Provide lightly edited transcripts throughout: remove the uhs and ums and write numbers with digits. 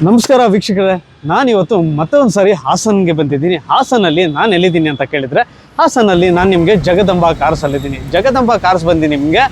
ನಮಸ್ಕಾರ ವೀಕ್ಷಕರೇ, ನಾನಿವತ್ತು ಮತ್ತೊಂದು ಸಾರಿ ಹಾಸನ್ಗೆ ಬಂದಿದ್ದೀನಿ. ಹಾಸನಲ್ಲಿ ನಾನು ಎಲ್ಲಿದ್ದೀನಿ ಅಂತ ಕೇಳಿದರೆ, ಹಾಸನಲ್ಲಿ ನಾನು ನಿಮಗೆ ಜಗದಂಬಾ ಕಾರ್ಸಲ್ಲಿದ್ದೀನಿ. ಜಗದಂಬಾ ಕಾರ್ಸ್ ಬಂದು ನಿಮಗೆ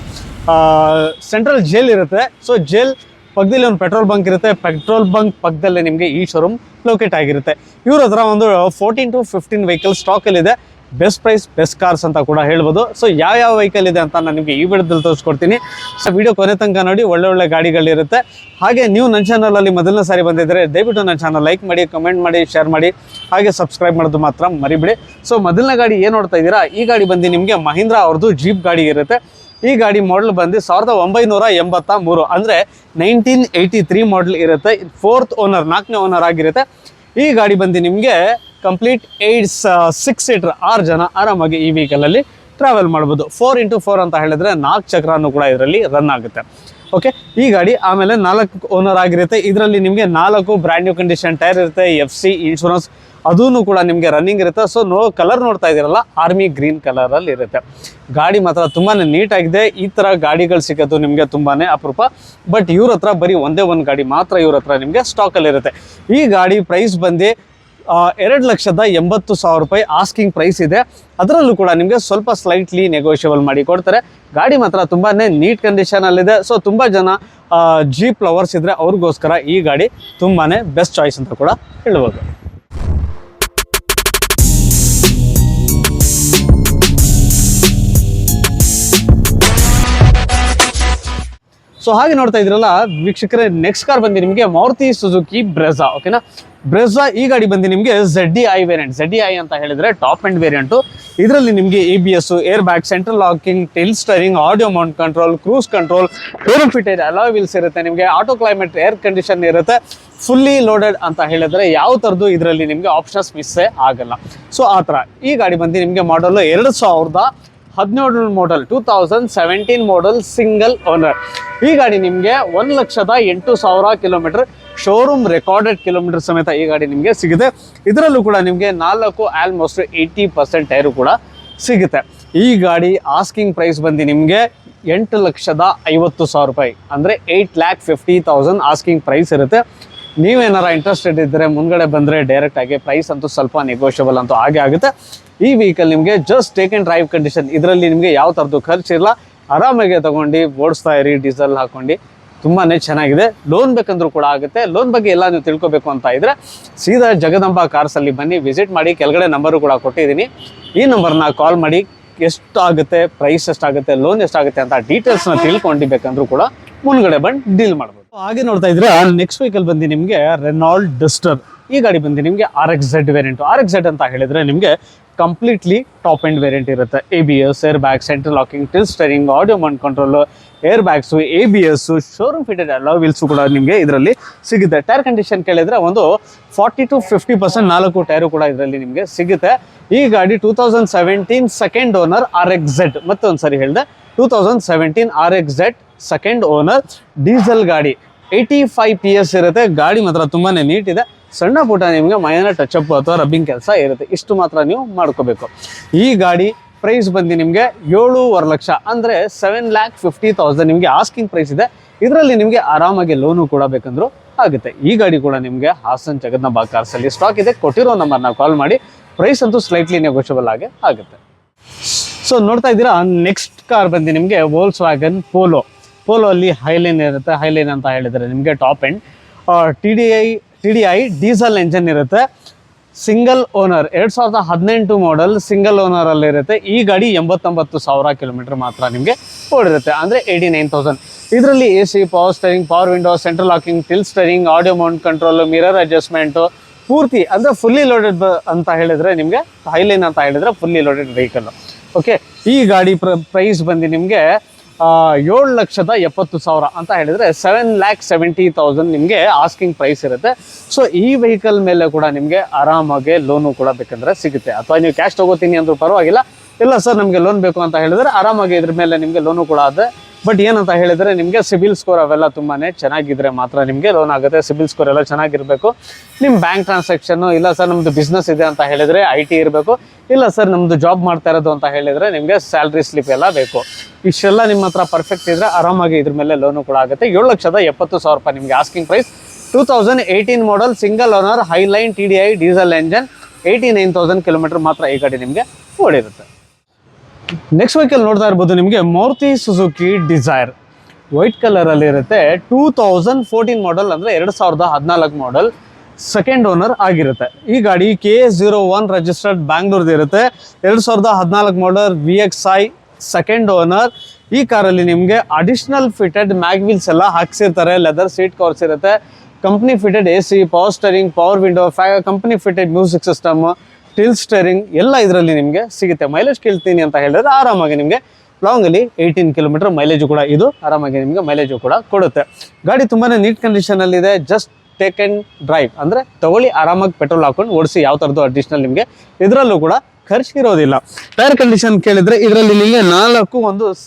ಸೆಂಟ್ರಲ್ ಜೈಲ್ ಇರುತ್ತೆ. ಸೊ ಜೈಲ್ ಪಕ್ಕದಲ್ಲಿ ಒಂದು ಪೆಟ್ರೋಲ್ ಬಂಕ್ ಇರುತ್ತೆ. ಪೆಟ್ರೋಲ್ ಬಂಕ್ ಪಕ್ಕದಲ್ಲೇ ನಿಮಗೆ ಈ ಶೋರೂಮ್ ಲೊಕೇಟ್ ಆಗಿರುತ್ತೆ. ಇವ್ರ ಹತ್ರ ಒಂದು 14 to 15 ವೆಹಿಕಲ್ ಸ್ಟಾಕಲ್ಲಿದೆ. ಬೆಸ್ಟ್ ಪ್ರೈಸ್ ಬೆಸ್ಟ್ ಕಾರ್ಸ್ ಅಂತ ಕೂಡ ಹೇಳ್ಬೋದು. ಸೊ ಯಾವ ವೆಹಿಕಲ್ ಇದೆ ಅಂತ ನಾನು ನಿಮಗೆ ಈ ವಿಡಿಯೋದಲ್ಲಿ ತೋರಿಸ್ಕೊಡ್ತೀನಿ. ಸೊ ವಿಡಿಯೋ ಕೊನೆ ತನಕ ನೋಡಿ, ಒಳ್ಳೆ ಗಾಡಿಗಳಿರುತ್ತೆ. ಹಾಗೆ ನೀವು ನನ್ನ ಚಾನಲಲ್ಲಿ ಮೊದಲನೇ ಸಾರಿ ಬಂದಿದ್ದರೆ ದಯವಿಟ್ಟು ನನ್ನ ಚಾನಲ್ ಲೈಕ್ ಮಾಡಿ, ಕಮೆಂಟ್ ಮಾಡಿ, ಶೇರ್ ಮಾಡಿ, ಹಾಗೆ ಸಬ್ಸ್ಕ್ರೈಬ್ ಮಾಡೋದು ಮಾತ್ರ ಮರಿಬೇಡಿ. ಸೊ ಮೊದಲನೇ ಗಾಡಿ ಏನು ನೋಡ್ತಾ ಇದ್ದೀರಾ, ಈ ಗಾಡಿ ಬಂದು ನಿಮಗೆ ಮಹೀಂದ್ರಾ ಅವ್ರದ್ದು ಜೀಪ್ ಗಾಡಿ ಇರುತ್ತೆ. ಈ ಗಾಡಿ ಮಾಡಲ್ ಬಂದು 1983, ಅಂದರೆ 1983 ಮಾಡಲ್ ಇರುತ್ತೆ. 4th ಓನರ್, 4ನೇ ಓನರ್ ಆಗಿರುತ್ತೆ. ಈ ಗಾಡಿ ಬಂದು ನಿಮಗೆ ಕಂಪ್ಲೀಟ್ 6 ಸೀಟರ್, 6 ಜನ ಆರಾಮಾಗಿ ಈ ವೆಹಿಕಲಲ್ಲಿ ಟ್ರಾವೆಲ್ ಮಾಡ್ಬೋದು. 4x4 ಅಂತ ಹೇಳಿದ್ರೆ 4 ಚಕ್ರನೂ ಕೂಡ ಇದರಲ್ಲಿ ರನ್ ಆಗುತ್ತೆ. ಓಕೆ, ಈ ಗಾಡಿ ಆಮೇಲೆ 4 ಓನರ್ ಆಗಿರುತ್ತೆ. ಇದರಲ್ಲಿ ನಿಮಗೆ 4 ಬ್ರ್ಯಾಂಡ್ ನ್ಯೂ ಕಂಡೀಷನ್ ಟೈರ್ ಇರುತ್ತೆ. FC ಇನ್ಶೂರೆನ್ಸ್ ಅದೂ ಕೂಡ ನಿಮಗೆ ರನ್ನಿಂಗ್ ಇರುತ್ತೆ. ಸೊ ಕಲರ್ ನೋಡ್ತಾ ಇದ್ದೀರಲ್ಲ, ಆರ್ಮಿ ಗ್ರೀನ್ ಕಲರಲ್ಲಿ ಇರುತ್ತೆ. ಗಾಡಿ ಮಾತ್ರ ತುಂಬಾ ನೀಟಾಗಿದೆ. ಈ ಥರ ಗಾಡಿಗಳು ಸಿಗೋದು ನಿಮಗೆ ತುಂಬಾ ಅಪರೂಪ. ಬಟ್ ಇವ್ರ ಹತ್ರ ಬರೀ ಒಂದೇ ಒಂದು ಗಾಡಿ ಮಾತ್ರ ಇವ್ರ ಹತ್ರ ನಿಮಗೆ ಸ್ಟಾಕಲ್ಲಿರುತ್ತೆ. ಈ ಗಾಡಿ ಪ್ರೈಸ್ ಬಂದು 2,80,000 ರೂಪಾಯಿ ಆಸ್ಕಿಂಗ್ ಪ್ರೈಸ್ ಇದೆ. ಅದರಲ್ಲೂ ಕೂಡ ನಿಮಗೆ ಸ್ವಲ್ಪ ಸ್ಲೈಟ್ಲಿ ನೆಗೋಷಿಯಬಲ್ ಮಾಡಿ ಕೊಡ್ತಾರೆ. ಗಾಡಿ ಮಾತ್ರ ತುಂಬಾ ನೀಟ್ ಕಂಡೀಷನಲ್ಲಿದೆ. ಸೊ ತುಂಬ ಜನ ಜೀಪ್ ಲವರ್ಸ್ ಇದ್ದರೆ ಅವ್ರಿಗೋಸ್ಕರ ಈ ಗಾಡಿ ತುಂಬಾ ಬೆಸ್ಟ್ ಚಾಯ್ಸ್ ಅಂತ ಕೂಡ ಹೇಳ್ಬೋದು. ಸೊ ಹಾಗೆ ನೋಡ್ತಾ ಇದ್ರಲ್ಲ ವೀಕ್ಷಕರೇ, ನೆಕ್ಸ್ಟ್ ಕಾರ್ ಬಂದು ನಿಮಗೆ ಮಾರುತಿ ಸುಜುಕಿ ಬ್ರೆಜಾ. ಓಕೆನಾ, ಬ್ರೆಜಾ ಈ ಗಾಡಿ ಬಂದು ನಿಮಗೆ ZDI ವೇರಿಯಂಟ್. ZDI ಅಂತ ಹೇಳಿದ್ರೆ ಟಾಪ್ ಎಂಡ್ ವೇರಿಯಂಟು. ಇದರಲ್ಲಿ ನಿಮಗೆ ABS, air bag, central locking, till steering, audio mount control, cruise control, showroom fitted alloy wheels ಇರುತ್ತೆ. ನಿಮಗೆ ಆಟೋ ಕ್ಲೈಮೇಟ್ ಏರ್ ಕಂಡೀಷನ್ ಇರುತ್ತೆ. ಫುಲ್ಲಿ ಲೋಡೆಡ್ ಅಂತ ಹೇಳಿದ್ರೆ ಯಾವ ಥರದ್ದು ಇದರಲ್ಲಿ ನಿಮಗೆ ಆಪ್ಷನ್ಸ್ ಮಿಸ್ಸೇ ಆಗಲ್ಲ. ಸೊ ಆ ಥರ ಈ ಗಾಡಿ ಬಂದು ನಿಮಗೆ ಮಾಡಲು 2017 ಮಾಡಲ್, 2017 ಮಾಡಲ್ ಸಿಂಗಲ್ ಓನರ್. ಈ ಗಾಡಿ ನಿಮಗೆ 1,08,000 ಕಿಲೋಮೀಟರ್ ಶೋರೂಮ್ ರೆಕಾರ್ಡೆಡ್ ಕಿಲೋಮೀಟರ್ ಸಮೇತ ಈ ಗಾಡಿ ನಿಮಗೆ ಸಿಗುತ್ತೆ. ಇದರಲ್ಲೂ ಕೂಡ ನಿಮಗೆ 4 ಆಲ್ಮೋಸ್ಟ್ 80% ಟೈರು ಕೂಡ ಸಿಗುತ್ತೆ. ಈ ಗಾಡಿ ಆಸ್ಕಿಂಗ್ ಪ್ರೈಸ್ ಬಂದು ನಿಮಗೆ 8,50,000 ರೂಪಾಯಿ, ಅಂದರೆ 8,50,000 ಆಸ್ಕಿಂಗ್ ಪ್ರೈಸ್ ಇರುತ್ತೆ. ನೀವೇನಾರ ಇಂಟ್ರೆಸ್ಟೆಡ್ ಇದ್ದರೆ ಮುಂದ್ಗಡೆ ಬಂದರೆ ಡೈರೆಕ್ಟ್ ಆಗಿ ಪ್ರೈಸ್ ಅಂತೂ ಸ್ವಲ್ಪ ನೆಗೋಷಿಯಬಲ್ ಅಂತೂ ಹಾಗೆ ಆಗುತ್ತೆ. ಈ ವೆಹಿಕಲ್ ನಿಮಗೆ just take and drive condition. ಇದರಲ್ಲಿ ನಿಮಗೆ ಯಾವ ಥರದ್ದು ಖರ್ಚಿಲ್ಲ. ಆರಾಮಾಗಿ ತಗೊಂಡು ಓಡಿಸ್ತಾ ಇರಿ, ಡೀಸೆಲ್ ಹಾಕೊಂಡು. ತುಂಬಾ ಚೆನ್ನಾಗಿದೆ. ಲೋನ್ ಬೇಕಂದ್ರೂ ಕೂಡ ಆಗುತ್ತೆ. ಲೋನ್ ಬಗ್ಗೆ ಎಲ್ಲ ನೀವು ತಿಳ್ಕೊಬೇಕು ಅಂತ ಇದ್ದರೆ ಸೀದಾ ಜಗದಂಬಾ ಕಾರ್ಸಲ್ಲಿ ಬನ್ನಿ, ವಿಸಿಟ್ ಮಾಡಿ. ಕೆಳಗಡೆ ನಂಬರು ಕೂಡ ಕೊಟ್ಟಿದ್ದೀನಿ. ಈ ನಂಬರ್ನ ಕಾಲ್ ಮಾಡಿ ಎಷ್ಟಾಗುತ್ತೆ, ಪ್ರೈಸ್ ಎಷ್ಟಾಗುತ್ತೆ, ಲೋನ್ ಎಷ್ಟಾಗುತ್ತೆ ಅಂತ ಡೀಟೇಲ್ಸ್ನ ತಿಳ್ಕೊಂಡಿಬೇಕಂದ್ರೂ ಕೂಡ ಮುಂದ್ಗಡೆ ಬಂದು ಡೀಲ್ ಮಾಡ್ಬೋದು. ಹಾಗೆ ನೋಡ್ತಾ ಇದ್ರೆ ನೆಕ್ಸ್ಟ್ ವೆಹಿಕಲ್ ಬಂದು ನಿಮಗೆ ರೆನಾಲ್ಡ್ ಡಸ್ಟರ್. ಈ ಗಾಡಿ ಬಂದು ನಿಮಗೆ RXZ ವೇರಿಯಂಟು. RXZ ಅಂತ ಹೇಳಿದ್ರೆ ನಿಮಗೆ ಕಂಪ್ಲೀಟ್ಲಿ ಟಾಪ್ ಎಂಡ್ ವೇರಿಯಂಟ್ ಇರುತ್ತೆ. ABS, air bag, central locking, till steering, audio mount control, air bags, ABS, showroom fitted alloy wheels ಕೂಡ ನಿಮಗೆ ಇದರಲ್ಲಿ ಸಿಗುತ್ತೆ. ಟೈರ್ ಕಂಡೀಷನ್ ಕೇಳಿದ್ರೆ ಒಂದು 40 to 50% 4 ಟೈರು ಕೂಡ ಇದರಲ್ಲಿ ನಿಮಗೆ ಸಿಗುತ್ತೆ. ಈ ಗಾಡಿ 2017 ಸೆಕೆಂಡ್ ಓನರ್ RXZ. ಮತ್ತೊಂದು ಸರಿ ಹೇಳಿದೆ, 2017 RXZ ಸೆಕೆಂಡ್ ಓನರ್ ಡೀಸೆಲ್ ಗಾಡಿ. 85 PS ಇರುತ್ತೆ. ಗಾಡಿ ಮಾತ್ರ ತುಂಬಾ ನೀಟ್ ಇದೆ. ಸಣ್ಣ ಪುಟ್ಟ ನಿಮಗೆ ಮೈನರ್ ಟಚಪ್ ಅಥವಾ ರಬ್ಬಿಂಗ್ ಕೆಲಸ ಇರುತ್ತೆ. ಇಷ್ಟು ಮಾತ್ರ ನೀವು ಮಾಡ್ಕೋಬೇಕು. ಈ ಗಾಡಿ ಪ್ರೈಸ್ ಬಂದು ನಿಮಗೆ 7.5 ಲಕ್ಷ, ಅಂದರೆ 7,50,000 ನಿಮಗೆ ಆಸ್ಕಿಂಗ್ ಪ್ರೈಸ್ ಇದೆ. ಇದರಲ್ಲಿ ನಿಮಗೆ ಆರಾಮಾಗಿ ಲೋನು ಕೂಡ ಬೇಕಂದ್ರೂ ಆಗುತ್ತೆ. ಈ ಗಾಡಿ ಕೂಡ ನಿಮಗೆ ಹಾಸನ್ ಜಗದಂಬಾ ಕಾರ್ಸಲ್ಲಿ ಸ್ಟಾಕ್ ಇದೆ. ಕೊಟ್ಟಿರೋ ನಂಬರ್ನ ಕಾಲ್ ಮಾಡಿ. ಪ್ರೈಸ್ ಅಂತೂ ಸ್ಲೈಟ್ಲಿ ನೆಗೋಷಿಯಬಲ್ ಆಗುತ್ತೆ. ಸೊ ನೋಡ್ತಾ ಇದ್ದೀರಾ, ನೆಕ್ಸ್ಟ್ ಕಾರ್ ಬಂದು ನಿಮಗೆ ವೋಲ್ಕ್ಸ್ವ್ಯಾಗನ್ ಪೋಲೋ. ಪೋಲೋ ಅಲ್ಲಿ ಹೈಲೈನ್ ಇರುತ್ತೆ. ಹೈಲೈನ್ ಅಂತ ಹೇಳಿದರೆ ನಿಮಗೆ top end TDI diesel engine ಇರುತ್ತೆ. ಸಿಂಗಲ್ ಓನರ್, 2018 ಮಾಡಲ್ ಸಿಂಗಲ್ ಓನರಲ್ಲಿ ಇರುತ್ತೆ. ಈ ಗಾಡಿ 89,000 ಕಿಲೋಮೀಟರ್ ಮಾತ್ರ ನಿಮಗೆ ಓಡಿರುತ್ತೆ, ಅಂದರೆ 89,000. ಇದರಲ್ಲಿ AC, power steering, power window, central locking, till steering, audio mount control, mirror adjustment ಪೂರ್ತಿ, ಅಂದರೆ ಫುಲ್ಲಿ ಲೋಡೆಡ್ ಅಂತ ಹೇಳಿದರೆ ನಿಮಗೆ ಹೈಲೈನ್ ಅಂತ ಹೇಳಿದರೆ ಫುಲ್ಲಿ ಲೋಡೆಡ್ ವೆಹಿಕಲ್. ಓಕೆ, ಈ ಗಾಡಿ ಪ್ರೈಸ್ ಬಂದು ನಿಮಗೆ 7,70,000 ಅಂತ ಹೇಳಿದರೆ 7,70,000 ನಿಮಗೆ ಆಸ್ಕಿಂಗ್ ಪ್ರೈಸ್ ಇರುತ್ತೆ. ಸೊ ಈ ವೆಹಿಕಲ್ ಮೇಲೆ ಕೂಡ ನಿಮಗೆ ಆರಾಮಾಗಿ ಲೋನು ಕೂಡ ಬೇಕಂದ್ರೆ ಸಿಗುತ್ತೆ. ಅಥವಾ ನೀವು ಕ್ಯಾಶ್ ತೊಗೋತೀನಿ ಅಂದ್ರೂ ಪರವಾಗಿಲ್ಲ. ಇಲ್ಲ ಸರ್ ನಮಗೆ ಲೋನ್ ಬೇಕು ಅಂತ ಹೇಳಿದರೆ ಆರಾಮಾಗಿ ಇದ್ರ ಮೇಲೆ ನಿಮಗೆ ಲೋನು ಕೂಡ ಆಗುತ್ತೆ. ಬಟ್ ಏನಂತ ಹೇಳಿದರೆ ನಿಮಗೆ ಸಿಬಿಲ್ ಸ್ಕೋರ್ ಅವೆಲ್ಲ ತುಂಬಾ ಚೆನ್ನಾಗಿದ್ರೆ ಮಾತ್ರ ನಿಮಗೆ ಲೋನ್ ಆಗುತ್ತೆ. ಸಿಬಿಲ್ ಸ್ಕೋರ್ ಎಲ್ಲ ಚೆನ್ನಾಗಿರಬೇಕು. ನಿಮ್ಮ ಬ್ಯಾಂಕ್ ಟ್ರಾನ್ಸಾಕ್ಷನ್ನು, ಇಲ್ಲ ಸರ್ ನಮ್ಮದು ಬಿಸ್ನೆಸ್ ಇದೆ ಅಂತ ಹೇಳಿದರೆ IT ಇರಬೇಕು. ಇಲ್ಲ ಸರ್ ನಮ್ಮದು ಜಾಬ್ ಮಾಡ್ತಾ ಇರೋದು ಅಂತ ಹೇಳಿದರೆ ನಿಮಗೆ ಸ್ಯಾಲ್ರಿ ಸ್ಲಿಪ್ ಎಲ್ಲ ಬೇಕು. ಇಷ್ಟೆಲ್ಲ ನಿಮ್ಮ ಹತ್ರ ಪರ್ಫೆಕ್ಟ್ ಇದ್ದರೆ ಆರಾಮಾಗಿ ಇದ್ರ ಮೇಲೆ ಲೋನು ಕೂಡ ಆಗುತ್ತೆ. 7,70,000 ರೂಪಾಯಿ ನಿಮಗೆ asking price. 2018 model single owner highline TDI diesel engine 89,000 kilometre ಮಾತ್ರ ಈ ಗಾಡಿ ನಿಮಗೆ ಓಡಿರುತ್ತೆ. ನೆಕ್ಸ್ಟ್ ವೆಹಿಕಲ್ ನೋಡ್ತಾ ಇರ್ಬೋದು ನಿಮಗೆ Maruti Suzuki Dzire white colour ಅಲ್ಲಿ ಇರುತ್ತೆ. 2014 ಮಾಡಲ್ ಅಂದ್ರೆ 2014 ಮಾಡಲ್, ಸೆಕೆಂಡ್ ಓನರ್ ಆಗಿರುತ್ತೆ. ಈ ಗಾಡಿ KA01 ರಿಜಿಸ್ಟರ್ಡ್ ಬ್ಯಾಂಗ್ಳೂರ್ದು ಇರುತ್ತೆ. 2014 ಮಾಡಲ್ VXI ಸೆಕೆಂಡ್ ಓನರ್. ಈ ಕಾರಲ್ಲಿ ನಿಮಗೆ ಅಡಿಷನಲ್ ಫಿಟೆಡ್ ಮ್ಯಾಗ್ವಿಲ್ಸ್ ಎಲ್ಲ ಹಾಕ್ಸಿರ್ತಾರೆ. ಲೆದರ್ ಸೀಟ್ ಕವರ್ಸ್ ಇರುತ್ತೆ. Company fitted AC, power steering, power window, company fitted music system, till steering ಎಲ್ಲ ಇದರಲ್ಲಿ ನಿಮಗೆ ಸಿಗುತ್ತೆ. ಮೈಲೇಜ್ ಕೇಳ್ತೀನಿ ಅಂತ ಹೇಳಿದ್ರೆ ಆರಾಮಾಗಿ ನಿಮಗೆ ಲಾಂಗ್ ಅಲ್ಲಿ 18 ಕಿಲೋಮೀಟರ್ ಮೈಲೇಜು ಕೂಡ ಇದು ಆರಾಮಾಗಿ ನಿಮಗೆ ಮೈಲೇಜು ಕೂಡ ಕೊಡುತ್ತೆ. ಗಾಡಿ ತುಂಬಾನೇ ನೀಟ್ ಕಂಡೀಷನ್ ಅಲ್ಲಿ ಇದೆ. ಜಸ್ಟ್ ಟೇಕ್ ಅಂಡ್ ಡ್ರೈವ್ ಅಂದ್ರೆ ತಗೊಳ್ಳಿ, ಆರಾಮಾಗಿ ಪೆಟ್ರೋಲ್ ಹಾಕೊಂಡು ಓಡಿಸಿ. ಯಾವ ಥರದ್ದು ಅಡಿಷನಲ್ ನಿಮಗೆ ಇದರಲ್ಲೂ ಕೂಡ ಖರ್ಚಿರೋದಿಲ್ಲ. ಟೈರ್ ಕಂಡೀಷನ್ ಕೇಳಿದ್ರೆ ಇದರಲ್ಲಿ ನಿಮಗೆ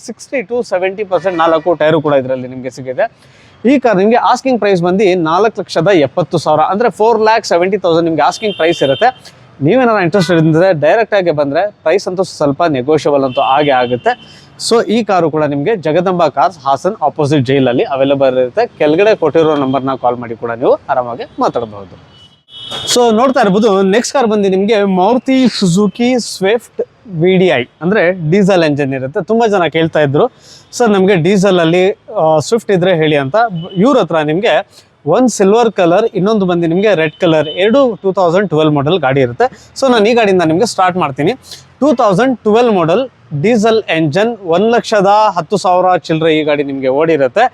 60 to 70% 4 ಟೈರು ಕೂಡ ಇದರಲ್ಲಿ ನಿಮಗೆ ಸಿಗುತ್ತೆ. ಈ ಕಾರ್ ನಿಮಗೆ ಆಸ್ಕಿಂಗ್ ಪ್ರೈಸ್ ಬಂದು 4,70,000 ಅಂದ್ರೆ 4,70,000 ನಿಮಗೆ ಆಸ್ಕಿಂಗ್ ಪ್ರೈಸ್ ಇರುತ್ತೆ. ನೀವೇನಾರ ಇಂಟ್ರೆಸ್ಟೆಡ್ ಇದ್ದರೆ ಡೈರೆಕ್ಟ್ ಆಗಿ ಬಂದರೆ ಪ್ರೈಸ್ ಅಂತೂ ಸ್ವಲ್ಪ ನೆಗೋಷಿಯಬಲ್ ಅಂತೂ ಆಗೇ ಆಗುತ್ತೆ. ಸೊ ಈ ಕಾರು ಕೂಡ ನಿಮಗೆ ಜಗದಂಬ ಕಾರ್ಸ್ ಹಾಸನ್ ಆಪೋಸಿಟ್ ಜೈಲಲ್ಲಿ ಅವೈಲೇಬಲ್ ಇರುತ್ತೆ. ಕೆಳಗಡೆ ಕೊಟ್ಟಿರೋ ನಂಬರ್ನ ಕಾಲ್ ಮಾಡಿ ಕೂಡ ನೀವು ಆರಾಮಾಗಿ ಮಾತಾಡಬಹುದು. ಸೊ ನೋಡ್ತಾ ಇರ್ಬೋದು ನೆಕ್ಸ್ಟ್ ಕಾರ್ ಬಂದು ನಿಮಗೆ ಮಾರುತಿ ಸುಜುಕಿ ಸ್ವಿಫ್ಟ್ VDI ಅಂದ್ರೆ ಡೀಸೆಲ್ ಎಂಜಿನ್ ಇರುತ್ತೆ. ತುಂಬಾ ಜನ ಕೇಳ್ತಾ ಇದ್ರು ಸರ್ ನಮಗೆ ಡೀಸೆಲ್ ಅಲ್ಲಿ ಸ್ವಿಫ್ಟ್ ಇದ್ರೆ ಹೇಳಿ ಅಂತ. ಇವ್ರ ಹತ್ರ ನಿಮಗೆ ಒಂದು ಸಿಲ್ವರ್ ಕಲರ್, ಇನ್ನೊಂದು ಬಂದು ನಿಮಗೆ ರೆಡ್ ಕಲರ್, ಎರಡು 2012 ಮಾಡಲ್ ಗಾಡಿ ಇರುತ್ತೆ. ಸೊ ನಾನು ಈ ಗಾಡಿಯಿಂದ ನಿಮಗೆ ಸ್ಟಾರ್ಟ್ ಮಾಡ್ತೀನಿ. 2012 ಮಾಡಲ್ ಡೀಸೆಲ್ ಎಂಜನ್, 1,10,000 ಚಿಲ್ಲರೆ ಈ ಗಾಡಿ ನಿಮಗೆ ಓಡಿರುತ್ತೆ.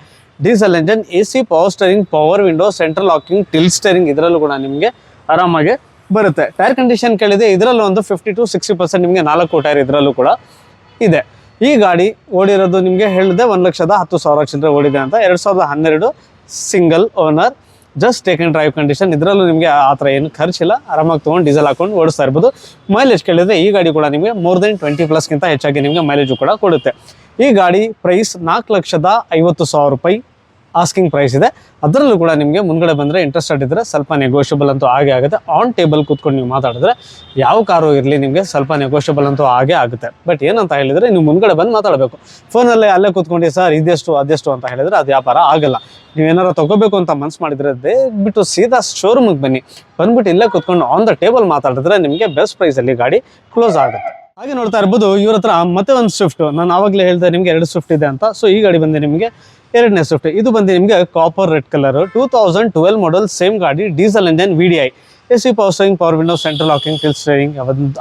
Diesel engine, AC, power steering, power window, central locking, tilt steering ಇದರಲ್ಲೂ ಕೂಡ ನಿಮಗೆ ಆರಾಮಾಗಿ ಬರುತ್ತೆ. ಟೈರ್ ಕಂಡೀಷನ್ ಕೇಳಿದೆ ಇದರಲ್ಲೂ ಒಂದು 50 to 60% ನಿಮಗೆ 4 ಟೈರ್ ಇದರಲ್ಲೂ ಕೂಡ ಇದೆ. ಈ ಗಾಡಿ ಓಡಿರೋದು ನಿಮಗೆ ಹೇಳಿದೆ 1,10,000 ಚಿಲ್ಲರೆ ಓಡಿದೆ ಅಂತ. 2012 single owner, just take and drive condition. ಇದರಲ್ಲೂ ನಿಮಗೆ ಆ ಥರ ಏನು ಖರ್ಚಿಲ್ಲ, ಆರಾಮಾಗಿ ತೊಗೊಂಡು ಡೀಸೆಲ್ ಹಾಕೊಂಡು ಓಡಿಸ್ತಾ ಇರ್ಬೋದು. ಮೈಲೇಜ್ ಕೇಳಿದ್ರೆ ಈ ಗಾಡಿ ಕೂಡ ನಿಮಗೆ ಮೋರ್ ದೆನ್ 20+ ಹೆಚ್ಚಾಗಿ ನಿಮಗೆ ಮೈಲೇಜು ಕೂಡ ಕೊಡುತ್ತೆ. ಈ ಗಾಡಿ ಪ್ರೈಸ್ 4,50,000 ಆಸ್ಕಿಂಗ್ ಪ್ರೈಸ್ ಇದೆ. ಅದರಲ್ಲೂ ಕೂಡ ನಿಮಗೆ ಮುಂದ್ಗಡೆ ಬಂದರೆ ಇಂಟ್ರೆಸ್ಟೆಡ್ ಇದ್ದರೆ ಸ್ವಲ್ಪ ನೆಗೋಷಿಯಬಲ್ ಅಂತೂ ಆಗೇ ಆಗುತ್ತೆ. ಆನ್ ಟೇಬಲ್ ಕೂತ್ಕೊಂಡು ನೀವು ಮಾತಾಡಿದ್ರೆ ಯಾವ ಕಾರು ಇರಲಿ ನಿಮಗೆ ಸ್ವಲ್ಪ ನೆಗೋಷಿಯಬಲ್ ಅಂತೂ ಆಗೇ ಆಗುತ್ತೆ. ಬಟ್ ಏನಂತ ಹೇಳಿದರೆ ನೀವು ಮುಂದ್ಗಡೆ ಬಂದು ಮಾತಾಡಬೇಕು. ಫೋನಲ್ಲೇ ಅಲ್ಲೇ ಕೂತ್ಕೊಂಡು ಸರ್ ಇದೆಷ್ಟು ಅದೆಷ್ಟು ಅಂತ ಹೇಳಿದರೆ ಅದು ವ್ಯಾಪಾರ ಆಗಲ್ಲ. ನೀವೇನಾರು ತೊಗೋಬೇಕು ಅಂತ ಮನ್ಸು ಮಾಡಿದರೆ ದಯವಿಟ್ಟು ಸೀದಾ ಶೋರೂಮಿಗೆ ಬನ್ನಿ. ಬಂದ್ಬಿಟ್ಟು ಇಲ್ಲೇ ಕೂತ್ಕೊಂಡು ಆನ್ ದ ಟೇಬಲ್ ಮಾತಾಡಿದ್ರೆ ನಿಮಗೆ ಬೆಸ್ಟ್ ಪ್ರೈಸಲ್ಲಿ ಗಾಡಿ ಕ್ಲೋಸ್ ಆಗುತ್ತೆ. ಹಾಗೆ ನೋಡ್ತಾ ಇರ್ಬೋದು ಇವ್ರ ಹತ್ರ ಮತ್ತೆ ಒಂದು ಸ್ವಿಫ್ಟ್. ನಾನು ಆವಾಗಲೇ ಹೇಳಿದೆ ನಿಮಗೆ 2 ಸ್ವಿಫ್ಟ್ ಇದೆ ಅಂತ. ಸೊ ಈ ಗಾಡಿ ಬಂದು ನಿಮಗೆ 2ನೇ ಸ್ವಿಫ್ಟ್. ಇದು ಬಂದು ನಿಮಗೆ ಕಾಪರ್ ರೆಡ್ ಕಲರ್, 2012 ಮಾಡಲ್, ಸೇಮ್ ಗಾಡಿ, diesel engine, VDI, AC, power steering, power window, central locking, tilt steering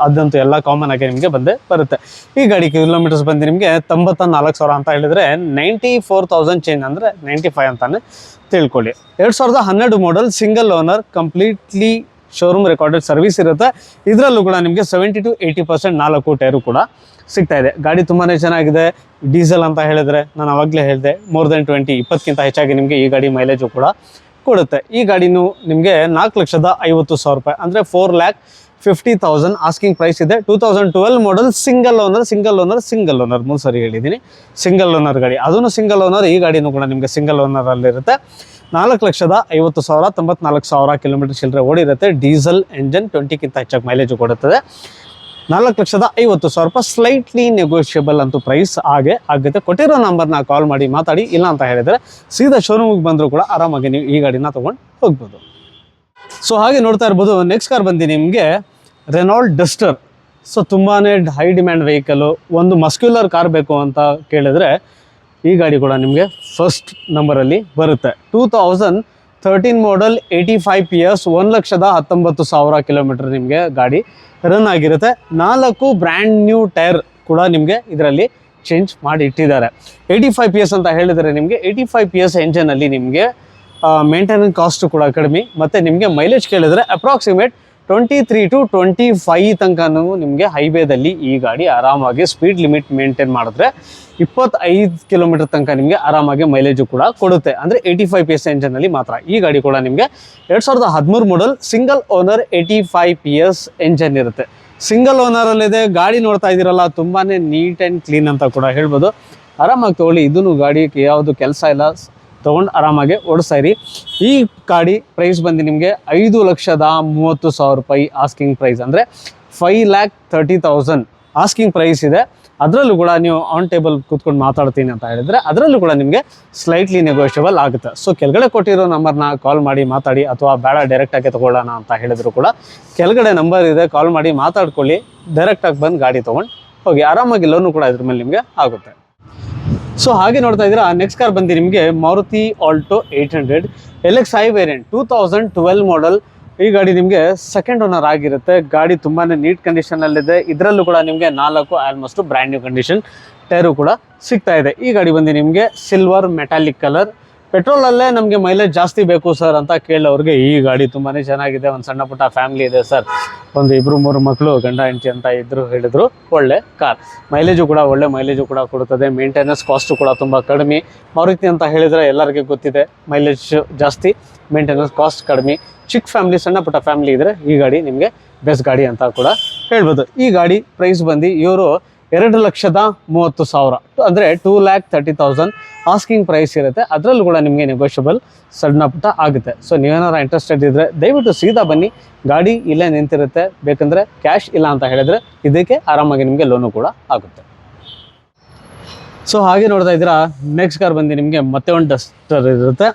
ಅದಂತೂ ಎಲ್ಲ ಕಾಮನ್ ಆಗಿ ನಿಮಗೆ ಬಂದೇ ಬರುತ್ತೆ. ಈ ಗಾಡಿ ಕಿಲೋಮೀಟರ್ಸ್ ಬಂದು ನಿಮಗೆ 94,000 ಅಂತ ಹೇಳಿದ್ರೆ 94,000 ಚೇಂಜ್ ಅಂದರೆ 95 ಅಂತಾನೆ ತಿಳ್ಕೊಳ್ಳಿ. 2012 model, single owner, completely showroom recorded service ಇರುತ್ತೆ. ಇದರಲ್ಲೂ ಕೂಡ ನಿಮಗೆ 70 to 80% 4 ಟೈರು ಕೂಡ ಸಿಗ್ತಾ ಇದೆ. ಗಾಡಿ ತುಂಬಾ ಚೆನ್ನಾಗಿದೆ. ಡೀಸೆಲ್ ಅಂತ ಹೇಳಿದ್ರೆ ನಾನು ಅವಾಗಲೇ ಹೇಳಿದೆ ಮೋರ್ ದೆನ್ 20-20 ಹೆಚ್ಚಾಗಿ ನಿಮಗೆ ಈ ಗಾಡಿ ಮೈಲೇಜು ಕೂಡ ಕೊಡುತ್ತೆ. ಈ ಗಾಡಿನೂ ನಿಮಗೆ 4,50,000 ಅಂದರೆ 4,50,000 ಆಸ್ಕಿಂಗ್ ಪ್ರೈಸ್ ಇದೆ. 2012 ಮಾಡಲ್, ಸಿಂಗಲ್ ಓನರ್ 3 ಸರಿ ಹೇಳಿದ್ದೀನಿ. ಸಿಂಗಲ್ ಓನರ್ ಗಾಡಿ, ಅದನ್ನು ಸಿಂಗಲ್ ಓನರ್. ಈ ಗಾಡಿನೂ ಕೂಡ ನಿಮಗೆ ಸಿಂಗಲ್ ಓನರಲ್ಲಿರುತ್ತೆ. 4,50,000 94,000 ಕಿಲೋಮೀಟರ್ ಚಿಲ್ಲರೆ ಓಡಿರುತ್ತೆ. ಡೀಸೆಲ್ ಎಂಜನ್, 20 ಹೆಚ್ಚಾಗಿ ಮೈಲೇಜು ಕೊಡುತ್ತದೆ. 4,50,000 ಸ್ಲೈಟ್ಲಿ ನೆಗೋಷಿಯಬಲ್ ಅಂತೂ ಪ್ರೈಸ್ ಆಗುತ್ತೆ. ಕೊಟ್ಟಿರೋ ನಂಬರ್ನ ಕಾಲ್ ಮಾಡಿ ಮಾತಾಡಿ. ಇಲ್ಲ ಅಂತ ಹೇಳಿದರೆ ಸೀದಾ ಶೋರೂಮಿಗೆ ಬಂದರೂ ಕೂಡ ಆರಾಮಾಗಿ ನೀವು ಈ ಗಾಡಿನ ತೊಗೊಂಡು ಹೋಗ್ಬೋದು. ಸೊ ಹಾಗೆ ನೋಡ್ತಾ ಇರ್ಬೋದು ನೆಕ್ಸ್ಟ್ ಕಾರ್ ಬಂದು ನಿಮಗೆ ರೆನಾಲ್ಡ್ ಡಸ್ಟರ್. ಸೊ ತುಂಬಾ ಹೈ ಡಿಮ್ಯಾಂಡ್ ವೆಹಿಕಲು. ಒಂದು ಮಸ್ಕ್ಯುಲರ್ ಕಾರ್ ಬೇಕು ಅಂತ ಕೇಳಿದ್ರೆ ಈ ಗಾಡಿ ಕೂಡ ನಿಮಗೆ ಫಸ್ಟ್ ನಂಬರಲ್ಲಿ ಬರುತ್ತೆ. 2013 ಮಾಡಲ್, 85 PS, 1,19,000 ಕಿಲೋಮೀಟರ್ ನಿಮಗೆ ಗಾಡಿ ರನ್ ಆಗಿರುತ್ತೆ. 4 ಬ್ರ್ಯಾಂಡ್ ನ್ಯೂ ಟೈರ್ ಕೂಡ ನಿಮಗೆ ಇದರಲ್ಲಿ ಚೇಂಜ್ ಮಾಡಿ ಇಟ್ಟಿದ್ದಾರೆ. 85 PS ಅಂತ ಹೇಳಿದರೆ ನಿಮಗೆ 85 PS ಎಂಜನಲ್ಲಿ ನಿಮಗೆ ಮೇಂಟೆನೆನ್ಸ್ ಕಾಸ್ಟ್ ಕೂಡ ಕಡಿಮೆ. ಮತ್ತು ನಿಮಗೆ ಮೈಲೇಜ್ ಕೇಳಿದರೆ ಅಪ್ರಾಕ್ಸಿಮೇಟ್ 23 to 25 ತನಕನೂ ನಿಮಗೆ ಹೈವೇದಲ್ಲಿ ಈ ಗಾಡಿ ಆರಾಮಾಗಿ ಸ್ಪೀಡ್ ಲಿಮಿಟ್ ಮೇಂಟೈನ್ ಮಾಡಿದ್ರೆ 25 ಕಿಲೋಮೀಟರ್ ತನಕ ನಿಮಗೆ ಆರಾಮಾಗಿ ಮೈಲೇಜು ಕೂಡ ಕೊಡುತ್ತೆ. ಅಂದರೆ 85 PS ಎಂಜನಲ್ಲಿ ಮಾತ್ರ. ಈ ಗಾಡಿ ಕೂಡ ನಿಮಗೆ 2013 ಮಾಡಲ್, ಸಿಂಗಲ್ ಓನರ್, 85 PS ಎಂಜನ್ ಇರುತ್ತೆ. ಸಿಂಗಲ್ ಓನರಲ್ಲಿದೆ. ಗಾಡಿ ನೋಡ್ತಾ ಇದ್ದೀರಲ್ಲ ತುಂಬಾ ನೀಟ್ ಆ್ಯಂಡ್ ಕ್ಲೀನ್ ಅಂತ ಕೂಡ ಹೇಳ್ಬೋದು. ಆರಾಮಾಗಿ ತೊಗೊಳ್ಳಿ. ಇದೂ ಗಾಡಿ ಯಾವುದು ಕೆಲಸ ಇಲ್ಲ, ತೊಗೊಂಡು ಆರಾಮಾಗಿ ಓಡಿಸ್ತಾ ಇರಿ. ಈ ಗಾಡಿ ಪ್ರೈಸ್ ಬಂದು ನಿಮಗೆ 5,30,000 ಆಸ್ಕಿಂಗ್ ಪ್ರೈಸ್ ಅಂದರೆ 5,30,000 ಆಸ್ಕಿಂಗ್ ಪ್ರೈಸ್ ಇದೆ. ಅದರಲ್ಲೂ ಕೂಡ ನೀವು ಆನ್ ಟೇಬಲ್ ಕೂತ್ಕೊಂಡು ಮಾತಾಡ್ತೀನಿ ಅಂತ ಹೇಳಿದ್ರೆ ಅದರಲ್ಲೂ ಕೂಡ ನಿಮಗೆ ಸ್ಲೈಟ್ಲಿ ನೆಗೋಷಿಯಬಲ್ ಆಗುತ್ತೆ. ಸೊ ಕೆಳಗಡೆ ಕೊಟ್ಟಿರೋ ನಂಬರ್ನ ಕಾಲ್ ಮಾಡಿ ಮಾತಾಡಿ, ಅಥವಾ ಬೇಡ ಡೈರೆಕ್ಟಾಗಿ ತೊಗೊಳ್ಳೋಣ ಅಂತ ಹೇಳಿದ್ರು ಕೂಡ ಕೆಳಗಡೆ ನಂಬರ್ ಇದೆ, ಕಾಲ್ ಮಾಡಿ ಮಾತಾಡ್ಕೊಳ್ಳಿ, ಡೈರೆಕ್ಟಾಗಿ ಬಂದು ಗಾಡಿ ತೊಗೊಂಡು ಹೋಗಿ ಆರಾಮಾಗಿ ಲೋನು ಕೂಡ ಇದ್ರ ಮೇಲೆ ನಿಮಗೆ ಆಗುತ್ತೆ. ಸೊ ಹಾಗೆ ನೋಡ್ತಾ ಇದ್ದೀರಾ, ನೆಕ್ಸ್ಟ್ ಕಾರ್ ಬಂದು ನಿಮಗೆ Maruti Alto 800 LXi variant 2012 model. ಈ ಗಾಡಿ ನಿಮಗೆ ಸೆಕೆಂಡ್ ಓನರ್ ಆಗಿರುತ್ತೆ. ಗಾಡಿ ತುಂಬಾ ನೀಟ್ ಕಂಡೀಷನಲ್ಲಿದೆ. ಇದರಲ್ಲೂ ಕೂಡ ನಿಮಗೆ 4 almost brand new condition tyre ಕೂಡ ಸಿಗ್ತಾ ಇದೆ. ಈ ಗಾಡಿ ಬಂದು ನಿಮಗೆ ಸಿಲ್ವರ್ ಮೆಟಾಲಿಕ್ ಕಲರ್. ಪೆಟ್ರೋಲಲ್ಲೇ ನಮಗೆ ಮೈಲೇಜ್ ಜಾಸ್ತಿ ಬೇಕು ಸರ್ ಅಂತ ಕೇಳೋರಿಗೆ ಈ ಗಾಡಿ ತುಂಬಾ ಚೆನ್ನಾಗಿದೆ. ಒಂದು ಸಣ್ಣ ಪುಟ್ಟ ಫ್ಯಾಮಿಲಿ ಇದೆ ಸರ್, ಒಂದು 2-3 ಮಕ್ಕಳು, ಗಂಡ ಹೆಂಡತಿ ಅಂತ ಹೇಳಿದ್ರು ಒಳ್ಳೆ ಕಾರ್. ಮೈಲೇಜು ಕೂಡ ಒಳ್ಳೆ ಮೈಲೇಜು ಕೂಡ ಕೊಡುತ್ತದೆ. ಮೇಂಟೆನೆನ್ಸ್ ಕಾಸ್ಟು ಕೂಡ ತುಂಬ ಕಡಿಮೆ. ಮಾರುತಿ ಅಂತ ಹೇಳಿದರೆ ಎಲ್ಲರಿಗೂ ಗೊತ್ತಿದೆ, ಮೈಲೇಜ್ ಜಾಸ್ತಿ, ಮೇಂಟೆನೆನ್ಸ್ ಕಾಸ್ಟ್ ಕಡಿಮೆ. ಚಿಕ್ಕ ಫ್ಯಾಮಿಲಿ, ಸಣ್ಣ ಪುಟ್ಟ ಫ್ಯಾಮಿಲಿ ಇದ್ದರೆ ಈ ಗಾಡಿ ನಿಮಗೆ ಬೆಸ್ಟ್ ಗಾಡಿ ಅಂತ ಕೂಡ ಹೇಳ್ಬೋದು. ಈ ಗಾಡಿ ಪ್ರೈಸ್ ಬಂದು ಇವರು 2,30,000 ಅಂದರೆ 2,30,000 ಆಸ್ಕಿಂಗ್ ಪ್ರೈಸ್ ಇರುತ್ತೆ. ಅದರಲ್ಲೂ ಕೂಡ ನಿಮಗೆ ನೆಗೋಷಿಯಬಲ್ ಸಣ್ಣ ಪುಟ್ಟ ಆಗುತ್ತೆ. ಸೊ ನೀವೇನಾರು ಇಂಟ್ರೆಸ್ಟೆಡ್ ಇದ್ದರೆ ದಯವಿಟ್ಟು ಸೀದಾ ಬನ್ನಿ, ಗಾಡಿ ಇಲ್ಲೇ ನಿಂತಿರುತ್ತೆ. ಬೇಕಂದರೆ ಕ್ಯಾಶ್ ಇಲ್ಲ ಅಂತ ಹೇಳಿದರೆ ಇದಕ್ಕೆ ಆರಾಮಾಗಿ ನಿಮಗೆ ಲೋನು ಕೂಡ ಆಗುತ್ತೆ. ಸೊ ಹಾಗೆ ನೋಡ್ತಾ ಇದ್ದೀರಾ, ನೆಕ್ಸ್ಟ್ ಕಾರ್ ಬಂದು ನಿಮಗೆ ಮತ್ತೆ ಒಂದು ಡಸ್ಟರ್ ಇರುತ್ತೆ,